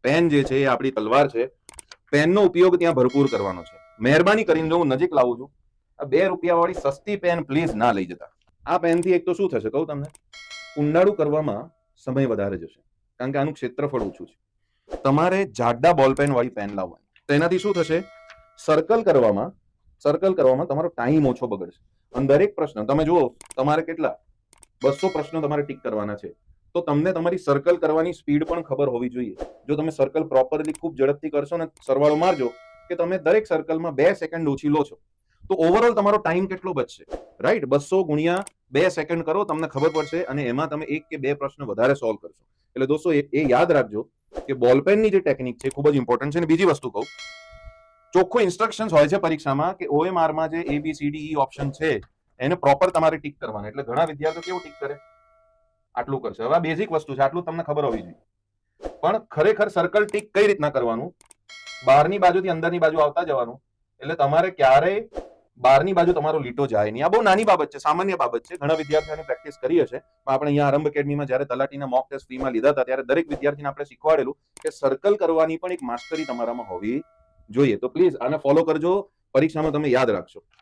Pen જે છે એ આપણી તલવાર છે. પેનનો ઉપયોગ ત્યાં ભરપૂર કરવાનો છે. મહેરબાની કરીને જો હું નજીક લાવું છું, આ 2 રૂપિયાવાળી સસ્તી પેન પ્લીઝ ના લઈ જતા. આ પેનથી એક તો શું થશે કહું તમને, ઊંડાણું કરવામાં સમય વધારે જશે, કારણ કે આનું ક્ષેત્રફળ ઓછું છે. તમારે જાડા બોલપેન વાળી પેન લાવવાની. તેનાથી શું થશે, સર્કલ કરવામાં તમારો ટાઈમ ઓછો બગડશે. અને દરેક પ્રશ્ન તમે જુઓ, તમારે કેટલા 200 પ્રશ્નો તમારે ટીક કરવાના છે, તો તમને તમારી સર્કલ કરવાની સ્પીડ પણ ખબર હોવી જોઈએ. જો તમે સર્કલ પ્રોપરલી ખૂબ ઝડપથી કરશો ને સરવાળો મારજો કે તમે દરેક સર્કલમાં 2 સેકન્ડ ઓછી લો છો, તો ઓવરઓલ તમારો ટાઈમ કેટલો બચશે, રાઈટ? 200 ગુણ્યા 2 સેકન્ડ કરો, તમને ખબર પડશે, અને એમાં તમે 1 કે 2 પ્રશ્ન વધારે સોલ્વ કરશો. એટલે દોસ્તો એ યાદ રાખજો કે બોલપેનની જે ટેકનિક છે ખૂબ જ ઇમ્પોર્ટન્ટ છે. અને બીજી વસ્તુ કહું, ચોખ્ખું ઇન્સ્ટ્રક્શન્સ હોય છે પરીક્ષામાં કે OMR માં જે ABCDE ઓપ્શન છે એને પ્રોપર તમારે ટીક કરવાના. એટલે ઘણા વિદ્યાર્થીઓ કેવું ટીક કરે, આટલું કરશે. હવે આ બેઝિક વસ્તુ છે, આટલું તમને ખબર હોવી જોઈએ. પણ ખરેખર સર્કલ ટીક કઈ રીતના કરવાનું, બહારની બાજુથી અંદરની બાજુ આવતા જવાનું. એટલે તમારે ક્યારેય બહારની બાજુ તમારો લીટો જાય નહીં. આ બહુ નાની બાબત છે, સામાન્ય બાબત છે. ઘણા વિદ્યાર્થીઓને પ્રેક્ટિસ કરી હશે. આપણે અહીંયા આરંભ એકેડમીમાં જ્યારે તલાટીના મોક ટેસ્ટ ફ્રીમાં લીધા હતા ત્યારે દરેક વિદ્યાર્થીને આપણે શીખવાડેલું કે સર્કલ કરવાની પણ એક માસ્ટરી તમારામાં હોવી જોઈએ. તો પ્લીઝ આને ફોલો કરજો, પરીક્ષામાં તમે યાદ રાખશો.